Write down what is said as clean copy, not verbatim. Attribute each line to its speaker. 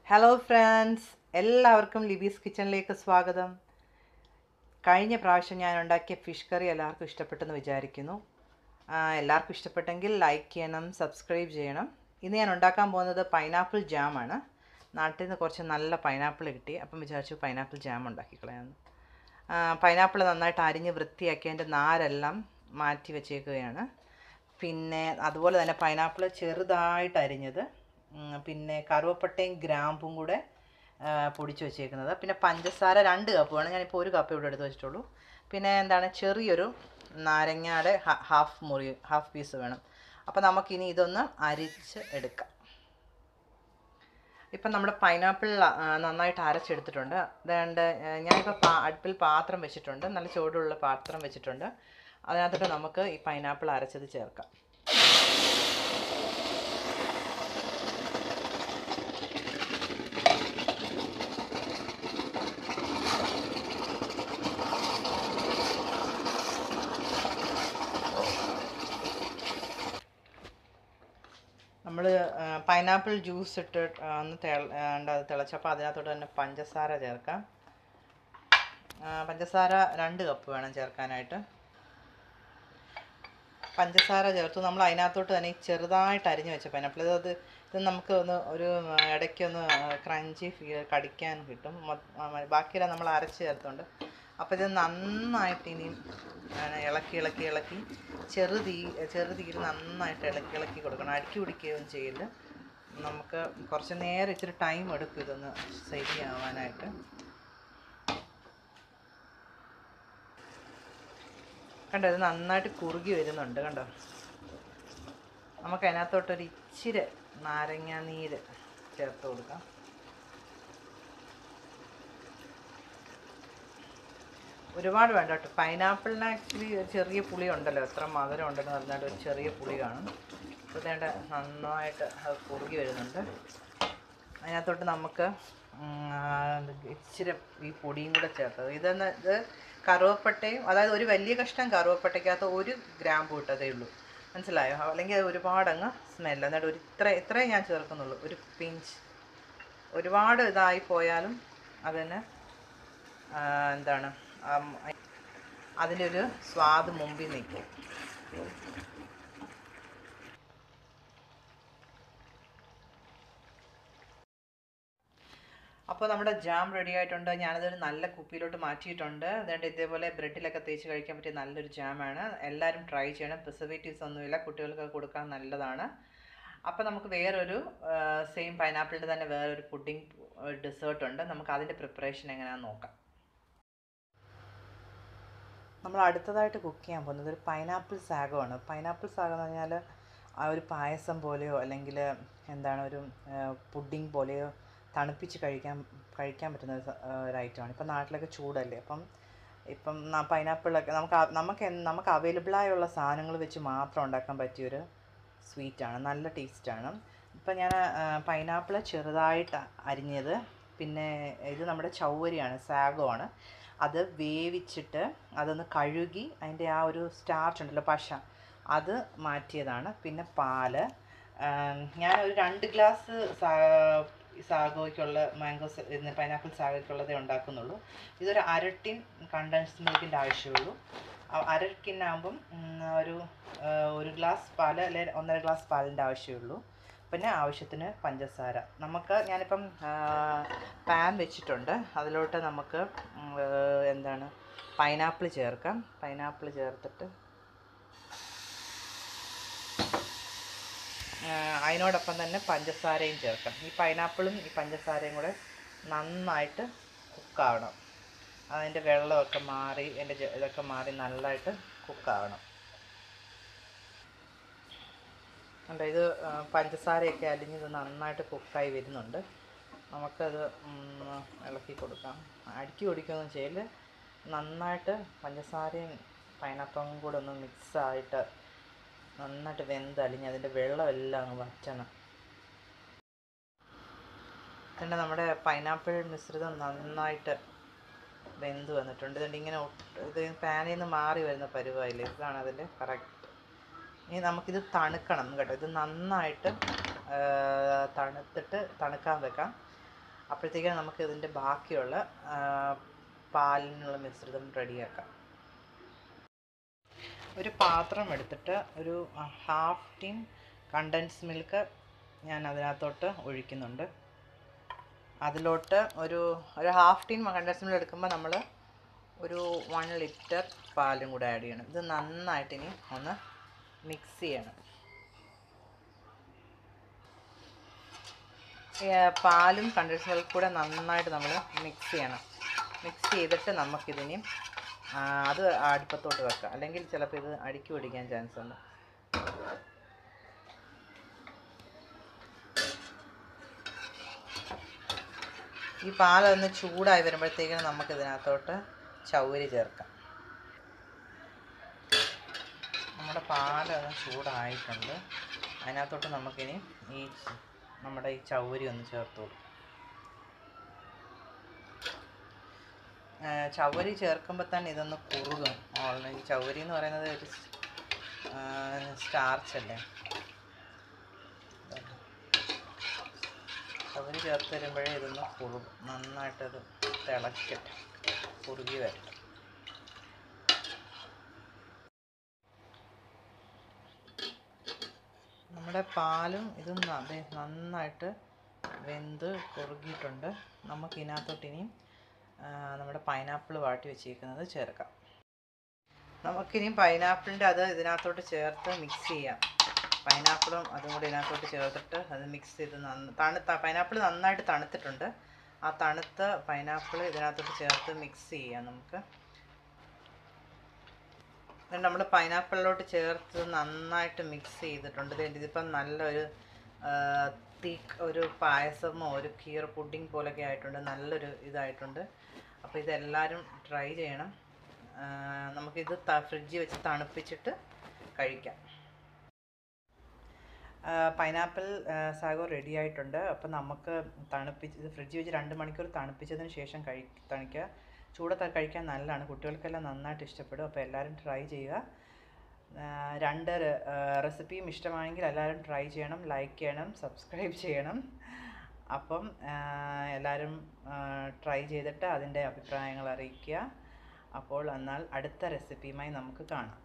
Speaker 1: Hello friends, എല്ലാവർക്കും ലിബീസ് കിച്ചണിലേക്ക് സ്വാഗതം. കഴിഞ്ഞ പ്രാവശ്യം ഞാൻ ഉണ്ടാക്കിയ ഫിഷ് കറി എല്ലാവർക്കും ഇഷ്ടപ്പെട്ടെന്ന് വിചാരിക്കുന്നു. എല്ലാവർക്കും ഇഷ്ടപ്പെട്ടെങ്കിൽ ലൈക്ക് ചെയ്യണം, സബ്സ്ക്രൈബ് ചെയ്യണം. ഇന്ന് ഞാൻ ഉണ്ടാക്കാൻ പോകുന്നത് പൈനാപ്പിൾ ജാമാണ്. നാട്ടിൽ നിന്ന് കുറച്ച് നല്ല പൈനാപ്പിൾ കിട്ടി, അപ്പം വിചാരിച്ചു പൈനാപ്പിൾ ജാം ഉണ്ടാക്കിക്കളയാമെന്ന്. പൈനാപ്പിൾ നന്നായിട്ട് അരിഞ്ഞ് വൃത്തിയാക്കി അതിൻ്റെ നാരെല്ലാം മാറ്റി വെച്ചേക്കുകയാണ്. പിന്നെ അതുപോലെ തന്നെ പൈനാപ്പിൾ ചെറുതായിട്ട് അരിഞ്ഞത്, പിന്നെ കറുവപ്പട്ടയും ഗ്രാമ്പും കൂടെ പൊടിച്ച് വെച്ചേക്കുന്നത്, പിന്നെ പഞ്ചസാര 2 കപ്പ് വേണം. ഞാനിപ്പോൾ 1 കപ്പ് ഇവിടെ എടുത്ത് വെച്ചിട്ടുള്ളൂ. പിന്നെ ചെറിയൊരു നാരങ്ങയുടെ ഹാഫ് പീസ് വേണം. അപ്പോൾ നമുക്കിനി ഇതൊന്ന് അരിച്ച് എടുക്കാം. ഇപ്പം നമ്മുടെ പൈനാപ്പിൾ നന്നായിട്ട് അരച്ചെടുത്തിട്ടുണ്ട്. അതുകൊണ്ട് ഞാനിപ്പോൾ അടുപ്പിൽ പാത്രം വെച്ചിട്ടുണ്ട്, നല്ല ചൂടുള്ള പാത്രം വെച്ചിട്ടുണ്ട്. അതിനകത്തോട്ട് നമുക്ക് ഈ പൈനാപ്പിൾ അരച്ചത് ചേർക്കാം. നമ്മൾ പൈനാപ്പിൾ ജ്യൂസ് ഇട്ട് ഒന്ന് അത് തിളച്ചപ്പോൾ അതിനകത്തോട്ട് തന്നെ പഞ്ചസാര ചേർക്കാം. പഞ്ചസാര 2 കപ്പ് വേണം ചേർക്കാനായിട്ട്. പഞ്ചസാര ചേർത്തു. നമ്മൾ അതിനകത്തോട്ട് തന്നെ ചെറുതായിട്ട് അരിഞ്ഞ് വെച്ച പൈനാപ്പിൾ, ഇത് നമുക്ക് ഒരു ഇടയ്ക്കൊന്ന് ക്രഞ്ചി കടിക്കാൻ കിട്ടും. ബാക്കിയെല്ലാം നമ്മൾ അരച്ച് ചേർത്തുണ്ട്. അപ്പോൾ ഇത് നന്നായിട്ട് ഇനിയും ഇളക്കി ചെറുതീയിൽ നന്നായിട്ട് ഇളക്കി കൊടുക്കണം. അടുക്കി പിടിക്കുകയൊന്നും ചെയ്യില്ല. നമുക്ക് കുറച്ച് നേരം ഇച്ചിരി ടൈം എടുക്കും ഇതൊന്ന് ശരിയാവാനായിട്ട്. കണ്ടോ, ഇത് നന്നായിട്ട് കുറുകി വരുന്നുണ്ട്. കണ്ടോ, നമുക്ക് അതിനകത്തോട്ടൊരു ഇച്ചിരി നാരങ്ങ നീര് ചേർത്ത് കൊടുക്കാം. ഒരുപാട് വേണ്ട കേട്ടോ. പൈനാപ്പിളിന് ആക്ച്വലി ചെറിയ പുളി ഉണ്ടല്ലോ, എത്ര മധുരം ഉണ്ടെന്ന് പറഞ്ഞാൽ ഒരു ചെറിയ പുളി കാണും. അപ്പോൾ ഇതേണ്ട നന്നായിട്ട് അത് കുറുകി വരുന്നുണ്ട്. അതിനകത്തോട്ട് നമുക്ക് ഇച്ചിരി ഈ പൊടിയും കൂടെ ചേർത്തത്. ഇത് കറുവപ്പട്ടയും, അതായത് ഒരു വലിയ കഷ്ണം കറുവപ്പട്ടയ്ക്കകത്ത് 1 ഗ്രാമ്പ് ഇട്ടതേ ഉള്ളൂ. മനസ്സിലായോ? അല്ലെങ്കിൽ അത് ഒരുപാടങ്ങ് സ്മെല്ല്. എന്നിട്ട് ഇത്രയും ഞാൻ ചേർക്കുന്നുള്ളൂ, ഒരു പിഞ്ച്. ഒരുപാട് ഇതായി പോയാലും അതിന് അതിൻ്റെ ഒരു സ്വാദ് മുമ്പിൽ നിൽക്കും. അപ്പോൾ നമ്മുടെ ജാം റെഡി ആയിട്ടുണ്ട്. ഞാനതൊരു നല്ല കുപ്പിയിലോട്ട് മാറ്റിയിട്ടുണ്ട്. അതുകൊണ്ട് ഇതേപോലെ ബ്രെഡിലൊക്കെ തേച്ച് കഴിക്കാൻ പറ്റിയ നല്ലൊരു ജാമാണ്. എല്ലാവരും ട്രൈ ചെയ്യണം. പ്രിസർവേറ്റീവ്സ് ഒന്നുമില്ല, കുട്ടികൾക്ക് കൊടുക്കാൻ നല്ലതാണ്. അപ്പോൾ നമുക്ക് വേറൊരു സെയിം പൈനാപ്പിളിൻ്റെ തന്നെ വേറൊരു പുഡിംഗ് ഡെസേർട്ട് ഉണ്ട്. നമുക്ക് അതിൻ്റെ പ്രിപ്പറേഷൻ എങ്ങനെയാണെന്ന് നോക്കാം. നമ്മൾ അടുത്തതായിട്ട് കുക്ക് ചെയ്യാൻ പോകുന്നത് ഒരു പൈനാപ്പിൾ സാഗമാണ്. പൈനാപ്പിൾ സാഗ് എന്ന് പറഞ്ഞാൽ ഒരു പായസം പോലെയോ അല്ലെങ്കിൽ ഒരു പുഡിംഗ് പോലെയോ തണുപ്പിച്ച് കഴിക്കാൻ പറ്റുന്ന ഒരു ഐറ്റമാണ്. ഇപ്പം നാട്ടിലൊക്കെ ചൂടല്ലേ, ഇപ്പം പൈനാപ്പിളൊക്കെ നമുക്ക് അവൈലബിളായുള്ള സാധനങ്ങൾ വെച്ച് മാത്രം ഉണ്ടാക്കാൻ പറ്റിയൊരു സ്വീറ്റാണ്. നല്ല ടേസ്റ്റാണ്. ഇപ്പം ഞാൻ പൈനാപ്പിൾ ചെറുതായിട്ട് അരിഞ്ഞത്, പിന്നെ ഇത് നമ്മുടെ ചൗവരിയാണ്, സാഗോയാണ്. അത് വേവിച്ചിട്ട് അതൊന്ന് കഴുകി അതിൻ്റെ ആ ഒരു സ്റ്റാർച്ച് ഉണ്ടല്ലോ, പശ, അത് മാറ്റിയതാണ്. പിന്നെ പാല്, ഞാൻ ഒരു 2 ഗ്ലാസ് സാഗോയ്ക്കുള്ള പൈനാപ്പിൾ സാഗോയ്ക്കുള്ളതേ ഉണ്ടാക്കുന്നുള്ളൂ. ഇതൊരു 1/2 ടിൻ കണ്ടൻസ്ഡ് മിൽക്കിൻ്റെ ആവശ്യമുള്ളൂ. 1/2 ടിന്നാകുമ്പം ഒരു ഗ്ലാസ് പാല് അല്ലെങ്കിൽ 1.5 ഗ്ലാസ് പാലിൻ്റെ ആവശ്യമുള്ളൂ. പിന്നെ ആവശ്യത്തിന് പഞ്ചസാര. ഞാനിപ്പം പാൻ വെച്ചിട്ടുണ്ട്. അതിലോട്ട് നമുക്ക് പൈനാപ്പിൾ ചേർക്കാം. പൈനാപ്പിൾ ചേർത്തിട്ട് അതിനോടൊപ്പം തന്നെ പഞ്ചസാരയും ചേർക്കാം. ഈ പൈനാപ്പിളും ഈ പഞ്ചസാരയും കൂടെ നന്നായിട്ട് കുക്കാവണം. അതിൻ്റെ വെള്ളമൊക്കെ മാറി ഇതൊക്കെ മാറി നല്ലതായിട്ട് കുക്കാവണം. ഇത് പഞ്ചസാരയൊക്കെ അലിഞ്ഞത് നന്നായിട്ട് കുക്കായി വരുന്നുണ്ട്. നമുക്കത് ഇളക്കി കൊടുക്കാം. അടുക്കി ഒടിക്കുകയൊന്നും ചെയ്യില്ല. നന്നായിട്ട് പഞ്ചസാരയും പൈനാപ്പിളും കൂടെ ഒന്ന് മിക്സായിട്ട് നന്നായിട്ട് വെന്തലിഞ്ഞ് അതിൻ്റെ വെള്ളമെല്ലാം അങ്ങ് വറ്റണം. പിന്നെ നമ്മുടെ പൈനാപ്പിൾ മിശ്രിതം നന്നായിട്ട് വെന്ത് വന്നിട്ടുണ്ട്. ഇത് പാനിൽ നിന്ന് മാറി വരുന്ന പരുവായില്ലേ, ഇതാണ് അതിൻ്റെ കറക്റ്റ്. ഇനി നമുക്കിത് തണുക്കണം കേട്ടോ. ഇത് നന്നായിട്ട് തണുത്തിട്ട് തണുക്കാൻ വെക്കാം. അപ്പോഴത്തേക്കും നമുക്ക് ഇതിൻ്റെ ബാക്കിയുള്ള പാലിനുള്ള മിശ്രിതം റെഡിയാക്കാം. ഒരു പാത്രം എടുത്തിട്ട് ഒരു ഹാഫ് ടീൻ കണ്ടൻസ് മിൽക്ക് ഞാൻ അതിനകത്തോട്ട് ഒഴിക്കുന്നുണ്ട്. അതിലോട്ട് ഒരു ഹാഫ് ടീൻ കണ്ടൻസ് മിൽക്ക് എടുക്കുമ്പോൾ നമ്മൾ ഒരു 1 ലിറ്റർ പാലും കൂടെ ആഡ് ചെയ്യണം. ഇത് നന്നായിട്ട് ഇനി ഒന്ന് മിക്സ് ചെയ്യണം. പാലും കണ്ടൻസ് മിൽക്കും കൂടെ നന്നായിട്ട് നമ്മൾ മിക്സ് ചെയ്യണം. മിക്സ് ചെയ്തിട്ട് നമുക്കിതിനി അത് അടുപ്പത്തോട്ട് വെക്കാം, അല്ലെങ്കിൽ ചിലപ്പോൾ ഇത് അടിക്ക് പിടിക്കാൻ ചാൻസ് ഉണ്ട്. ഈ പാലൊന്ന് ചൂടായി വരുമ്പോഴത്തേക്കും നമുക്ക് ഇതിനകത്തോട്ട് ചൗവരി ചേർക്കാം. നമ്മുടെ പാലൊന്ന് ചൂടായിട്ടുണ്ട്. അതിനകത്തോട്ട് നമുക്കിനി നമ്മുടെ ഈ ചൗവരി ഒന്ന് ചേർത്ത് കൊടുക്കും. ചൗവരി ചേർക്കുമ്പോൾ തന്നെ ഇതൊന്ന് കുറുകും. ഓൾറെഡി ചൗവരി എന്ന് പറയുന്നത് ഒരു സ്റ്റാർച്ച് അല്ലേ. ചൗവരി ചേർത്ത് വരുമ്പോഴേ ഇതൊന്ന് കുറുകും. നന്നായിട്ടത് തിളക്കട്ടെ, കുറുകി വരട്ടെ. നമ്മുടെ പാലും ഇതും നന്നായിട്ട് വെന്ത് കുറുകിയിട്ടുണ്ട്. നമുക്കിതിനകത്തോട്ടിനിയും നമ്മുടെ പൈനാപ്പിൾ വാട്ടി വെച്ചിരിക്കുന്നത് ചേർക്കാം. നമുക്കിനി പൈനാപ്പിളിൻ്റെ അത് ഇതിനകത്തോട്ട് ചേർത്ത് മിക്സ് ചെയ്യാം. പൈനാപ്പിളും അതും കൂടി ഇതിനകത്തോട്ട് ചേർത്തിട്ട് അത് മിക്സ് ചെയ്ത് പൈനാപ്പിൾ നന്നായിട്ട് തണുത്തിട്ടുണ്ട്. ആ തണുത്ത പൈനാപ്പിൾ ഇതിനകത്തോട്ട് ചേർത്ത് മിക്സ് ചെയ്യാം. നമുക്ക് നമ്മൾ പൈനാപ്പിളിലോട്ട് ചേർത്ത് നന്നായിട്ട് മിക്സ് ചെയ്തിട്ടുണ്ട്. ഇതിപ്പം നല്ലൊരു ഒരു പായസമോ ഒരു കീർ പുഡിംഗ് പോലൊക്കെ ആയിട്ടുണ്ട്. നല്ലൊരു ഇതായിട്ടുണ്ട്. അപ്പോൾ ഇതെല്ലാവരും ട്രൈ ചെയ്യണം. നമുക്കിത് ഫ്രിഡ്ജിൽ വെച്ച് തണുപ്പിച്ചിട്ട് കഴിക്കാം. പൈനാപ്പിൾ സാഗോ റെഡി ആയിട്ടുണ്ട്. അപ്പോൾ നമുക്ക് ഇത് ഫ്രിഡ്ജിൽ വെച്ച് 2 മണിക്കൂർ തണുപ്പിച്ചതിന് ശേഷം തണിക്കുക. ചൂടത്ത് കഴിക്കാൻ നല്ലതാണ്. കുട്ടികൾക്കെല്ലാം നന്നായിട്ട് ഇഷ്ടപ്പെടും. അപ്പോൾ എല്ലാവരും ട്രൈ ചെയ്യുക. 2 റെസിപ്പിയും ഇഷ്ടമാണെങ്കിൽ എല്ലാവരും ട്രൈ ചെയ്യണം, ലൈക്ക് ചെയ്യണം, സബ്സ്ക്രൈബ് ചെയ്യണം. അപ്പം എല്ലാവരും ട്രൈ ചെയ്തിട്ട് അതിൻ്റെ അഭിപ്രായങ്ങൾ അറിയിക്കുക. അപ്പോൾ എന്നാൽ അടുത്ത റെസിപ്പിയുമായി നമുക്ക് കാണാം.